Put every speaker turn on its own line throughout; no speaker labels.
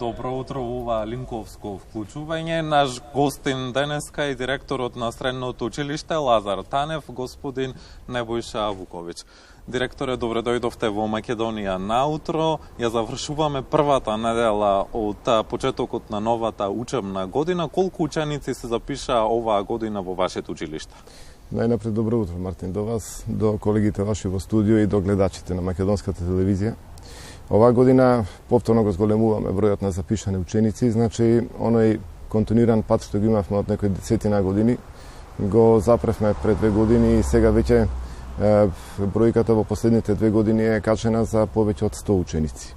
Добро утро, ова Линковско вклучување. Наш гостин денеска е директорот на Средното училиште Лазар Танев, господин Небојша Вуковиќ. Директоре, добре дојдовте во Македонија наутро. Ја завршуваме првата недела од почетокот на новата учебна година. Колку ученици се запиша оваа година во вашето училиште?
Најнапред добро утро, Мартин, до вас, до колегите ваши во студио и до гледачите на македонската телевизија. Оваа година повторно го зголемуваме бројот на запишани ученици, значи оној континуиран пат што го имавме од некои десетина години, го запревме пред 2 години и сега веќе бројката во последните 2 години е качена за повеќе од 100 ученици.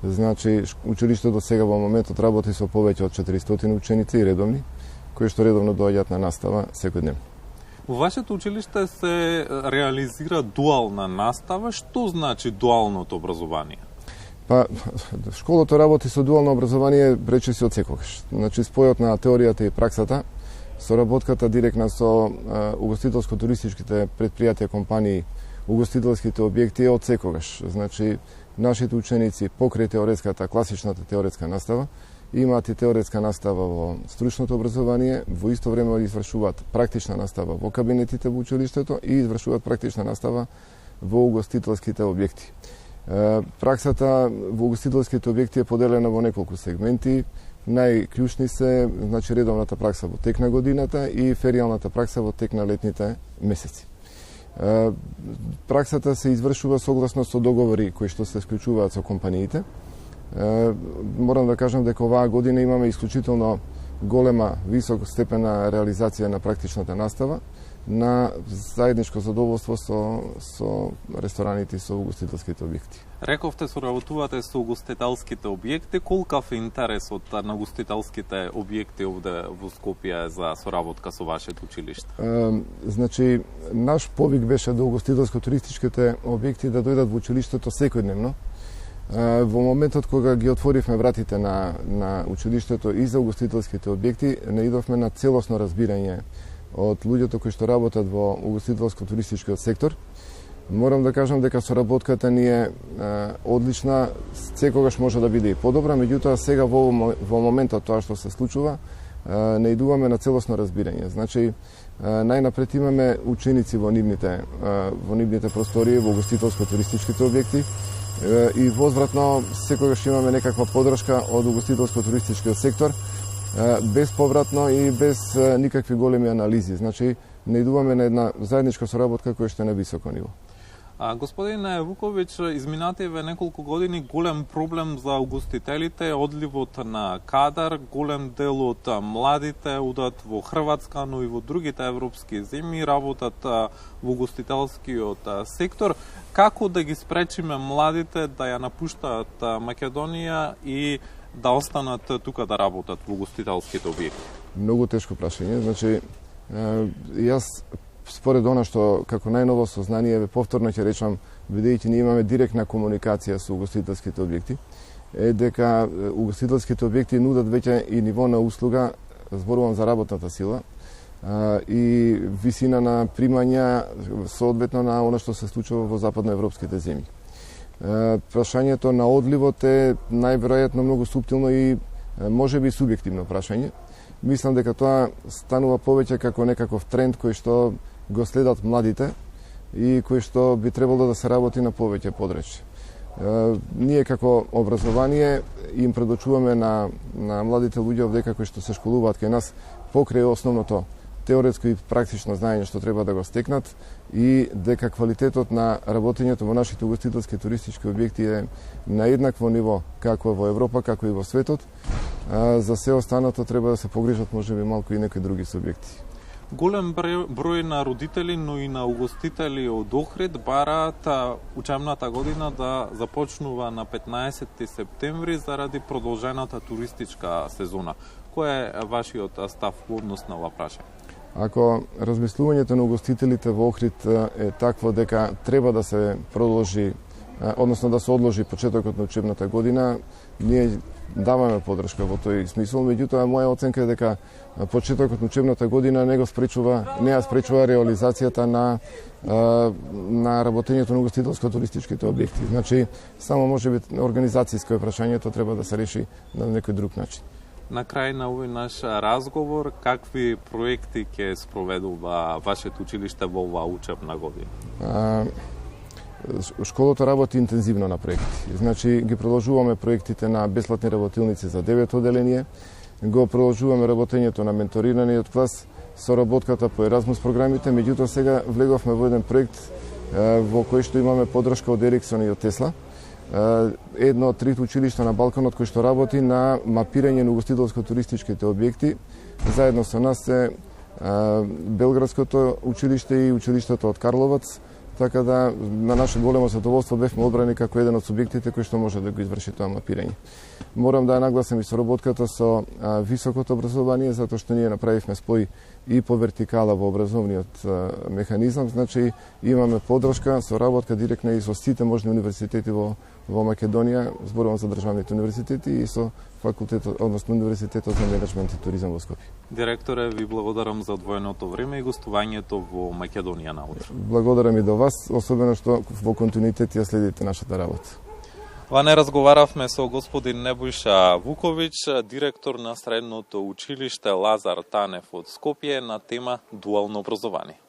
Значи, училиштето сега во моментот работи со повеќе од 400 ученици редовни, кои што редовно доаѓаат на настава секојдневно.
Во вашето училиште се реализира дуална настава. Што значи дуалното образование?
Па, школото работи со дуално образование речиси од секогаш. Значи, спојот на теоријата и праксата, соработката директна со угостителско-туристичките предпријатија, компании, угостителските објекти е од секогаш. Значи, нашите ученици покрај теоретската, класичната теоретска настава, имаат и теоретска настава во стручното образование, во исто време извршуваат практична настава во кабинетите во училиштето и извршуваат практична настава во угостителските објекти. Праксата во угостителските објекти е поделена во неколку сегменти. Најклучни се, значи, редовната пракса во тек на годината и феријалната пракса во тек на летните месеци. Праксата се извршува согласно со договори кои што се склучуваат со компаниите. Морам да кажам дека оваа година имаме исклучително голема, висок степен на реализација на практичната настава, на заедничко задоволство со рестораните и со угостителските објекти.
Рековте, соработувате со угостителските објекти. Колкав е интересот на угостителските објекти овде во Скопје за соработка со вашето училиште?
Значи, наш повик беше до угостителско-туристичките објекти да дојдат во училиштето секојдневно. Во моментот кога ги отворивме вратите на училиштето и за угостителските објекти, наидовме на целосно разбирање од луѓето кои што работат во угостителско-туристичкиот сектор. Морам да кажам дека соработката ни е одлична, секогаш може да биде и подобра, меѓутоа сега во моментот тоа што се случува, наидуваме на целосно разбирање. Значи, најнапред имаме ученици во нивните простории, во угостителско-туристичките објекти, и возвратно секогаш имаме некаква подршка од угостителско-туристичкиот сектор, безповратно и без никакви големи анализи. Значи, наидуваме на една заедничка соработка која што е на високо ниво.
Господине Вуковиќ, изминативе неколку години голем проблем за угостителите е одливот на кадар. Голем дел од младите одат во Хрватска, но и во другите европски земји, работат во угостителскиот сектор. Како да ги спречиме младите да ја напуштаат Македонија и да останат тука да работат во угостителските објекти?
Многу тешко прашање. Значи, јас според она што како најново сознание повторно ќе речам, бидејќи ние имаме директна комуникација со угостителските објекти, е дека угостителските објекти нудат веќе и ниво на услуга, зборувам за работната сила, и висина на примања соодветно на она што се случува во западноевропските земји. Прашањето на одливот е најверојатно многу суптилно и можеби субјективно прашање. Мислам дека тоа станува повеќе како некаков тренд кој што го следат младите и кој што би требало да се работи на повеќе подречја. Ние како образование им предочуваме на младите луѓе овдека кои што се школуваат кај нас покрај основното теоретско и практично знаење што треба да го стекнат и дека квалитетот на работењето во нашите угостителски туристички објекти е на еднакво ниво како во Европа, како и во светот. За се останато треба да се погрижат можеби малку и некои други субјекти.
Голем број на родители, но и на угостители од Охрид бараат учебната година да започнува на 15 септември заради продолжената туристичка сезона. Кој е вашиот став во однос на ова прашање?
Ако размислувањето на угостителите во Охрид е такво дека треба да се продолжи, односно да се одложи почетокот на учебната година, ние даваме поддршка во тој смисол, меѓутоа моја оценка е дека почетокот на учебната година не ја спречува реализацијата на работењето на угостителско-туристичките објекти. Значи, само може би организацијско е прашањето, треба да се реши на некој друг начин.
На крај на овој наш разговор, какви проекти ќе спроведува вашето училиште во оваа учебна година?
Школата работи интензивно на проекти. Значи, ги продолжуваме проектите на бесплатни работилници за 9 оделение, го продолжуваме работењето на менторираниот клас, соработката по Еразмус програмите, меѓутоа сега влеговме во еден проект во кој што имаме поддршка од Ериксон и од Тесла. Едно од трите училишта на Балканот кој што работи на мапирање на угостителско-туристичките објекти. Заедно со нас е Белградското училиште и училиштето од Карловац, така да на наше големо задоволство бевме одбрани како еден од субјектите кој што може да го изврши тоа мапирање. Морам да нагласам и соработката со високото образование, затоа што ние направивме спој и по вертикала во образовниот механизам, значи имаме поддршка, соработка директна и со сите можни универзитети во Македонија, зборувам за државните универзитети и со факултетот, односно Универзитетот за менеджмент и туризам во Скопје.
Директоре, ви благодарам за одвоеното време и гостувањето во Македонија наутро.
Благодарам и до вас, особено што во континуитет ја следите нашата работа.
Ване разговаравме со господин Небојша Вуковиќ, директор на Средното училиште Лазар Танев од Скопје на тема дуално образование.